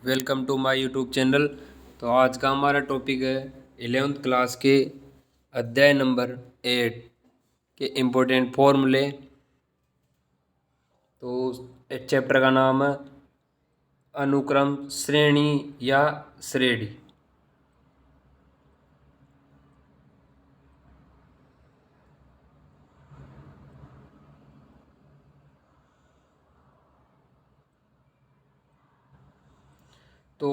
Welcome to my YouTube channel. तो आज का हमारा टॉपिक है 11th क्लास के अध्याय नंबर 8 के इम्पोर्टेंट फॉर्मूले। तो इस चैप्टर का नाम है अनुक्रम, श्रेणी या श्रेणी। तो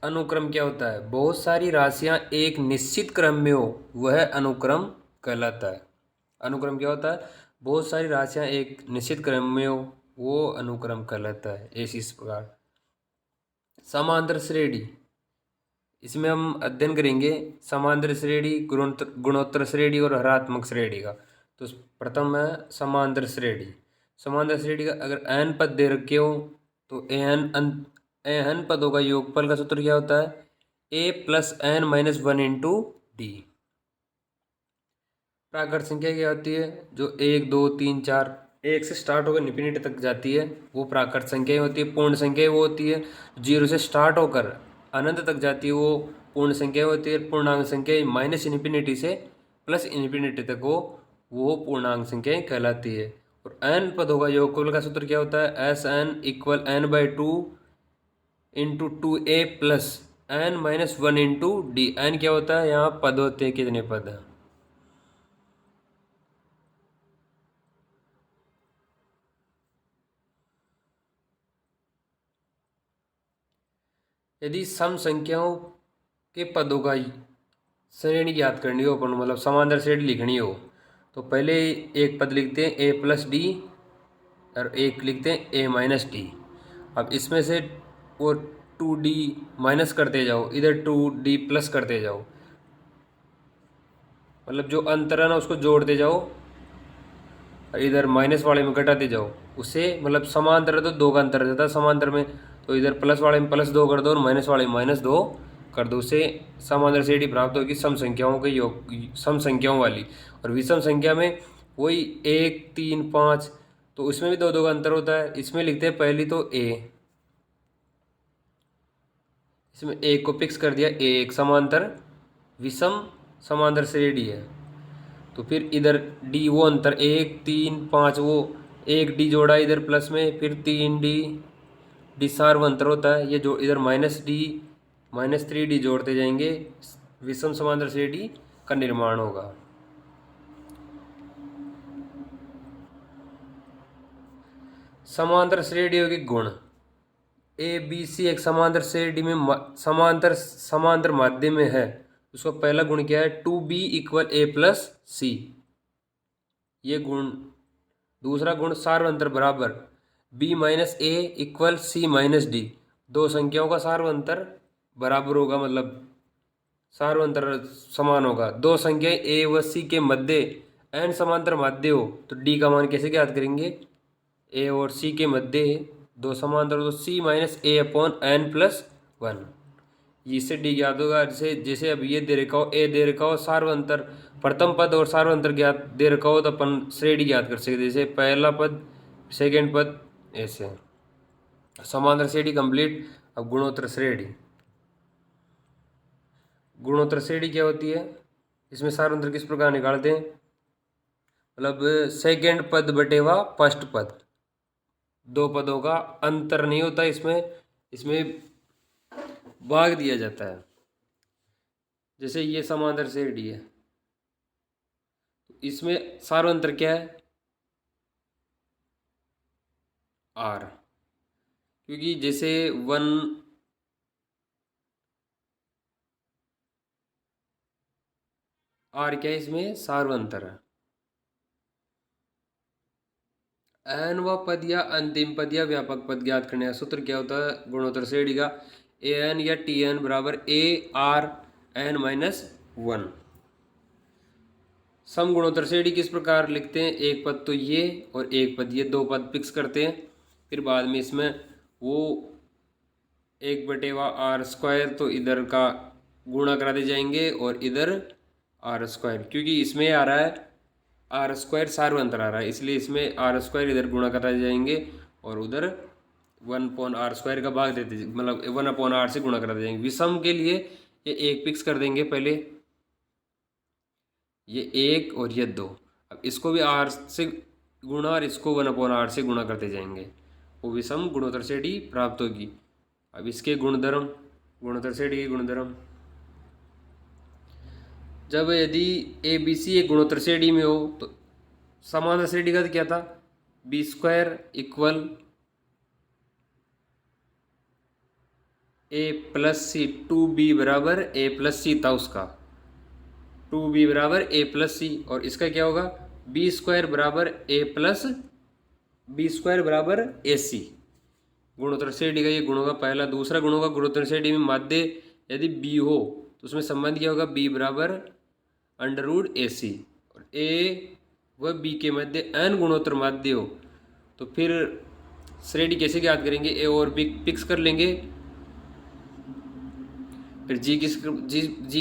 अनुक्रम क्या होता है? बहुत सारी राशियां एक निश्चित क्रम में हो, वह अनुक्रम कहलाता है। अनुक्रम क्या होता है? बहुत सारी राशियां एक निश्चित क्रम में हो, वो अनुक्रम कहलाता है। ऐसी इस प्रकार समांतर श्रेणी, इसमें हम अध्ययन करेंगे समांतर श्रेणी, गुणोत्तर श्रेणी और हरात्मक श्रेणी का। तो प्रथम है समांतर श्रेणी। समांतर श्रेणी का अगर n पद दे रखे हो तो n पदों का योगफल का सूत्र क्या होता है? a plus n minus one into D. प्राकृत संख्या क्या होती है? जो 1 2 3 4 एक से स्टार्ट होकर इन्फिनिटी तक जाती है वो प्राकृत संख्या होती है। पूर्ण संख्या वो होती है जीरो से स्टार्ट होकर अनंत तक जाती है, वो पूर्ण संख्या होती है। पूर्णांक संख्या माइनस इन्फिनिटी से प्लस इन्फिनिटी तक वो पूर्णांक संख्याएं कहलाती है। और n पदों का योगफल का सूत्र क्या होता है? S N equal n/2 into 2a plus n minus one into D. N क्या होता है? यहाँ पद होते हैं, कितने पद हैं। यदि सम संख्याओं के पदों का श्रेणी ज्ञात करनी हो, अपन मतलब समांतर श्रेणी लिखनी हो, तो पहले एक पद लिखते हैं a प्लस डी और एक लिखते हैं a माइनस डी। अब इसमें से वो 2d माइनस करते जाओ, इधर 2d प्लस करते जाओ, मतलब जो अंतर है ना उसको जोड़ते जाओ और इधर माइनस वाले में घटाते जाओ। उससे मतलब समांतर है तो दो का अंतर रहता है समांतर में, तो इधर प्लस वाले में प्लस दो कर दो और माइनस वाले में माइनस दो कर दो। उससे समांतर श्रेणी प्राप्त होगी सम संख्याओं के योग, सम संख्याओं वाली। और विषम संख्या में वही 1 3 5, तो उसमें भी दो दो का अंतर होता है। इसमें लिखते हैं पहली तो a, इसमें a को फिक्स कर दिया, a एक समांतर विषम समांतर श्रेणी है। तो फिर इधर डी वो अंतर 1 3 5, वो एक डी जोड़ा इधर प्लस में, फिर 3d डी सार वो अंतर होता है। ये जो इधर -3d जोड़ते जाएंगे, विषम समांतर श्रेणी का निर्माण होगा। समांतर श्रेणियों के गुण। ए बी सी एक समांतर श्रेणी में समांतर माध्य में है, उसका पहला गुण क्या है? 2b equal a plus C, ये गुण। दूसरा गुण सार्वंतर बराबर b माइनस ए इक्वल सी माइनस डी। दो संख्याओं का सार्वंतर बराबर होगा, मतलब सार्वंतर समान होगा। दो संख्याएं a व c के मध्य n समांतर माध्य हो तो d का मान कैसे ज्ञात करेंगे? a और c के मध्य दो समांतर हो तो c माइनस ए अपॉन n प्लस वन, इससे डी ज्ञात होगा। जैसे जैसे अब ये दे रखा हो, ए दे रखा हो, सार्वंतर प्रथम पद और सार्वंतर ज्ञात दे रखा हो, तो अपन श्रेणी ज्ञात कर सकते, जैसे पहला पद सेकंड पद ऐसे। समांतर श्रेणी कंप्लीट। अब गुणोत्तर श्रेणी। गुणोत्तर श्रेणी क्या होती है? इसमें सार्वंतर किस प्रकार निकालते हैं? मतलब सेकंड पद बटेवा फर्स्ट पद, दो पदों का अंतर नहीं होता इसमें, इसमें भाग दिया जाता है। जैसे ये समांतर श्रेणी है, इसमें सार्वंतर क्या है? आर, क्योंकि जैसे वन आर क्या है? इसमें सार्वंतर है। एन व पद या अंतिम पद या व्यापक पद ज्ञात करने का सूत्र क्या होता है गुणोत्तर श्रेणी का? ए एन या टी एन बराबर A R N minus one. सम गुणोत्तर श्रेणी किस प्रकार लिखते हैं? एक पद तो ये और एक पद ये, दो पद फिक्स करते हैं, फिर बाद में इसमें वो 1/r², तो इधर का गुणा कराते जाएंगे और इधर r², क्योंकि इसमें आ रहा है r² सार्वंतर आ रहा है, इसलिए इसमें r² इधर गुणा कराते जाएंगे और उधर 1/r² का भाग देते, मतलब 1/r से गुणा कर देंगे। विषम के लिए ये 1 फिक्स कर देंगे पहले, ये 1 और ये 2। अब इसको भी r से गुणा और इसको 1/r से गुणा करते जाएंगे, वो विषम गुणोत्तर श्रेणी प्राप्त होगी। अब इसके गुणधर्म, गुणोत्तर श्रेणी के गुणधर्म, जब यदि ए बी सी एक गुणोत्तर श्रेणी में हो तो समांतर श्रेणी का क्या था, b² इक्वल a+c, 2b बराबर a+c था उसका, 2b बराबर a+c, और इसका क्या होगा, b² बराबर b² बराबर ac। गुणोत्तर श्रेणी का ये गुणों का पहला। दूसरा गुणों का गुणोत्तर श्रेणी में माध्य यदि b हो तो उसमें संबंध क्या होगा, b बराबर √ac, और a व b के मध्य n गुणोत्तर माध्य हो तो फिर श्रेणी कैसे ज्ञात करेंगे, a और b फिक्स कर लेंगे। फिर g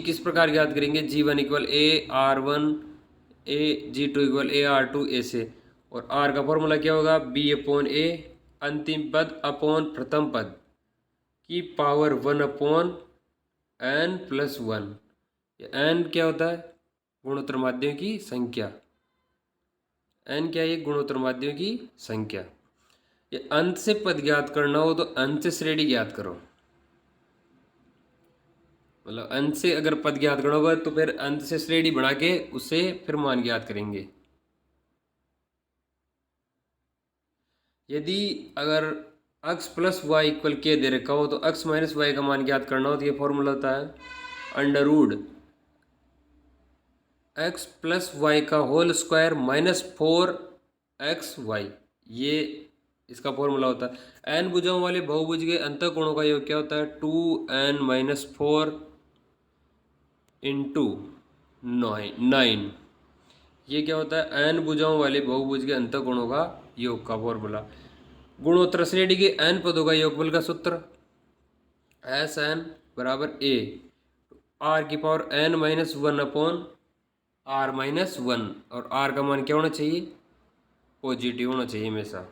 किस प्रकार ज्ञात करेंगे, g1 equal a/r1 g2 equal a/r2 ऐसे, और r का फॉर्मूला क्या होगा, b/a अंतिम पद अपॉन प्रथम पद की पावर 1/n+1। ये n क्या होता है, गुणोत्तर माध्यों की संख्या। n क्या है, गुणोत्तर माध्यों की संख्या। ये अंत से पद ज्ञात करना हो तो अंत से श्रेणी ज्ञात करो, मतलब अंत से अगर पद ज्ञात करना होगा तो फिर अंत से श्रेणी बना के उससे फिर मान ज्ञात करेंगे। यदि अगर x + y इक्वल k दे रखा हो तो x - y का मान ज्ञात करना हो तो ये फॉर्मूला होता है √x + y का होल स्क्वायर -4xy, ये इसका फॉर्मूला होता है। n भुजाओं वाले बहुभुज के अंतःकोणों का योग क्या होता है, 2n - 4 × 9। ये क्या होता है, n भुजाओं वाले बहुभुज के अंतःकोणों का योग का फॉर्मूला। गुणोत्तर श्रेणी के n पदों का योगफल का सूत्र Sn बराबर a r⁻n - 1/r-1, और r का मान क्या होना चाहिए, पॉजिटिव होना चाहिए, हमेशा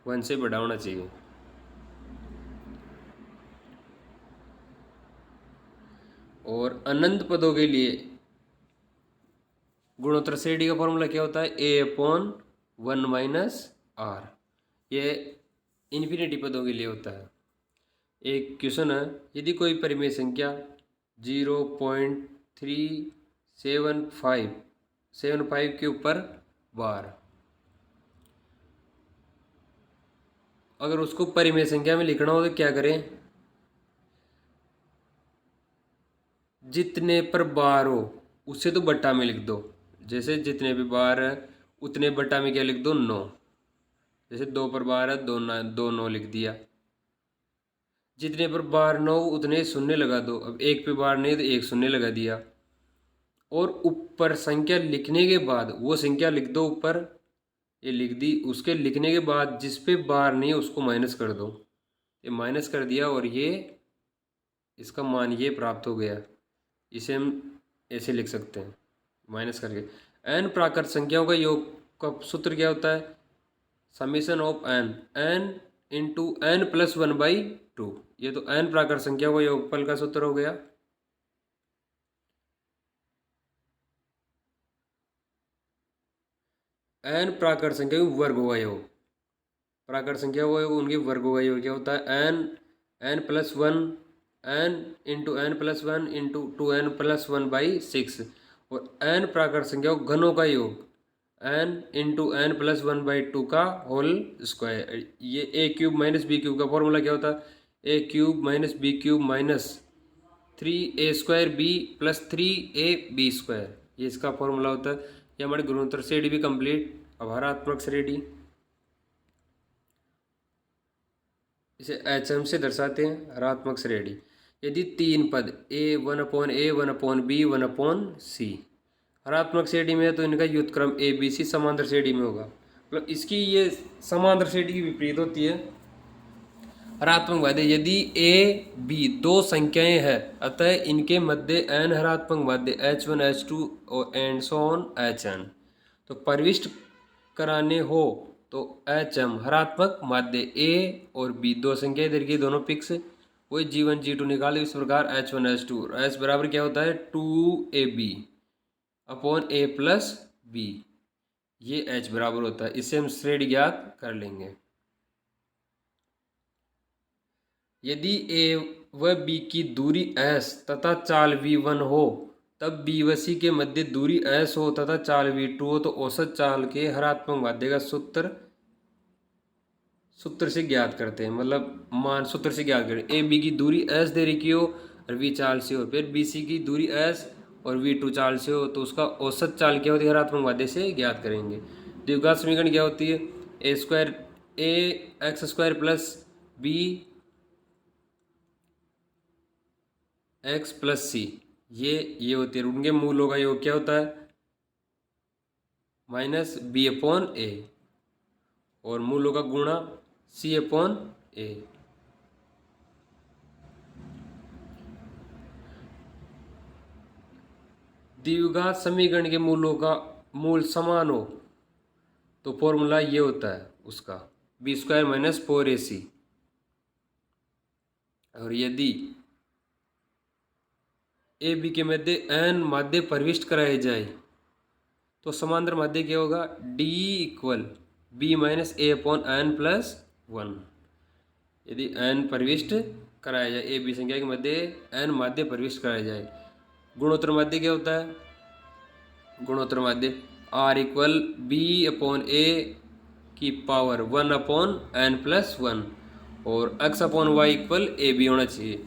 1 से बड़ा होना चाहिए। और अनंत पदों के लिए गुणोत्तर श्रेणी का फॉर्मूला क्या होता है, a/1 - r। ये इन्फिनिटी पदों के लिए होता है। एक क्वेश्चन है, यदि कोई परिमेय संख्या 0.375 के ऊपर बार, अगर उसको परिमेय संख्या में लिखना हो तो क्या करें, जितने पर बार हो उससे तो बट्टा में लिख दो, जैसे जितने भी बार है उतने बट्टा में क्या लिख दो, 9। जैसे 2 पर बार है, 2 9 लिख दिया। जितने पर बार 9 उतने शून्य लगा दो। अब 1 पे बार नहीं तो 1 शून्य लगा दिया, और ऊपर संख्या लिखने के बाद वो संख्या लिख दो ऊपर, ये लिख दी। उसके लिखने के बाद जिस पे बार नहीं है उसको माइनस कर दो, ये माइनस कर दिया, और ये इसका मान ये प्राप्त हो गया। इसे हम ऐसे लिख सकते हैं माइनस करके। n प्राकृत संख्याओं का योग का सूत्र क्या होता है, समीशन ऑफ n × n + 1/2। ये तो n प्राकृत संख्याओं का योगफल का सूत्र हो गया। n प्राकृत संख्या के वर्गों का योग, प्राकृत संख्या को उनके वर्गों का योग क्या होता है, n + 1 n × n + 1 × 2n + 1/6, और n प्राकृत संख्याओं घनों का योग n × n + 1/2 का होल स्क्वायर। ये a³ - b³ का फॉर्मूला क्या होता है, a³ - b³ - 3a² b + 3ab², ये इसका फॉर्मूला होता है। ये हमारे गुणोत्तर श्रेणी भी कंप्लीट। अब हरात्मक श्रेणी, इसे HM से दर्शाते हैं हरात्मक श्रेणी। यदि 3 पद a1/a 1/b 1/c हरात्मक श्रेणी में है तो इनका व्युत्क्रम ABC समांतर श्रेणी में होगा। मतलब इसकी ये समांतर श्रेणी की विपरीत होती है। हरात्मक माध्य यदि a b 2 संख्याएं हैं, अतः इनके मध्य n हरात्मक माध्य H1 H2 और एंड सो ऑन Hn। तो प्रविष्ट कराने हो तो HM हरात्मक माध्य A और B दो संख्या इधर की दोनों फिक्स, वही G1 G2 निकाले इस प्रकार H1 H2। H बराबर क्या होता है 2AB upon A plus B, ये H बराबर होता है। इससे हम श्रेणी ज्ञात कर लेंगे। यदि A व B की दूरी S तथा चाल V1 हो, तब B व C के मध्य दूरी S हो तथा चाल V2 हो, तो औसत चाल के हरात्मक माध्य का सूत्र से ज्ञात करते हैं। मतलब मान सूत्र से ज्ञात करें। ए बी की दूरी S दे रखी हो और V चाल से हो, फिर बी सी की दूरी S और V2 चाल से हो, तो उसका औसत चाल क्या होती है हरात्मक माध्य से ज्ञात करेंगे। द्विघात समीकरण क्या होती है A square A X square plus B X plus C, ये होती है। उनके मूलों का योग क्या होता है माइनस बी अपॉन ए, और मूलों का गुणा सी अपॉन ए। द्विघात समीकरण के मूलों का मूल समान हो तो फॉर्मूला ये होता है उसका बी स्क्वायर माइनस 4AC। और यदि ए बी के मध्य एन माध्य प्रविष्ट कराए जाए तो समांतर माध्य क्या होगा डी इक्वल बी माइनस ए अपॉन एन प्लस 1। यदि एन प्रविष्ट कराया जाए, ए बी संख्या के मध्य एन माध्य प्रविष्ट कराया जाए। गुणोत्तर माध्य क्या होता है, गुणोत्तर माध्य R equal B upon A की पावर 1 अपॉन एन प्लस 1 और X upon Y equal A B होना चाहिए।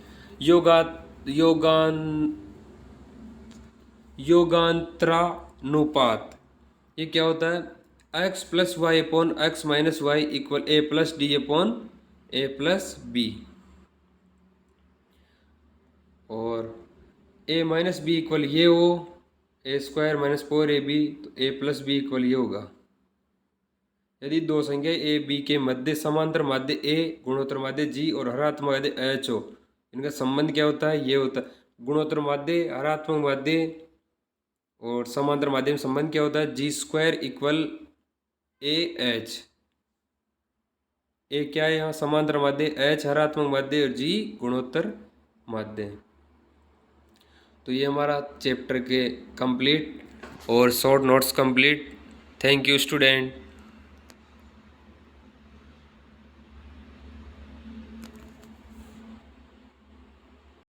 योगांतरानुपात ये क्या होता है X plus Y upon X minus Y equal A plus D upon A plus B, और ए माइनस बी इक्वल ये हो ए स्क्वायर माइनस 4AB, तो ए प्लस बी इक्वल ये होगा। यदि दो संख्या ए बी के मध्य समांतर माध्य ए गुणोत्तर माध्य जी और हरात्मक माध्य एच हो, इनका संबंध क्या होता है ये होता है गुणोत्तर माध्य हरात्मक माध्य और समांतर माध्य में संबंध क्या होता है जी स्क्वायर इक्वल ए एच। ए क्या है यहाँ समांतर माध्य, एच हरात्मक माध्य और जी गुणोत्तर माध्य। तो ये हमारा चैप्टर के कंप्लीट और short notes complete. Thank you student.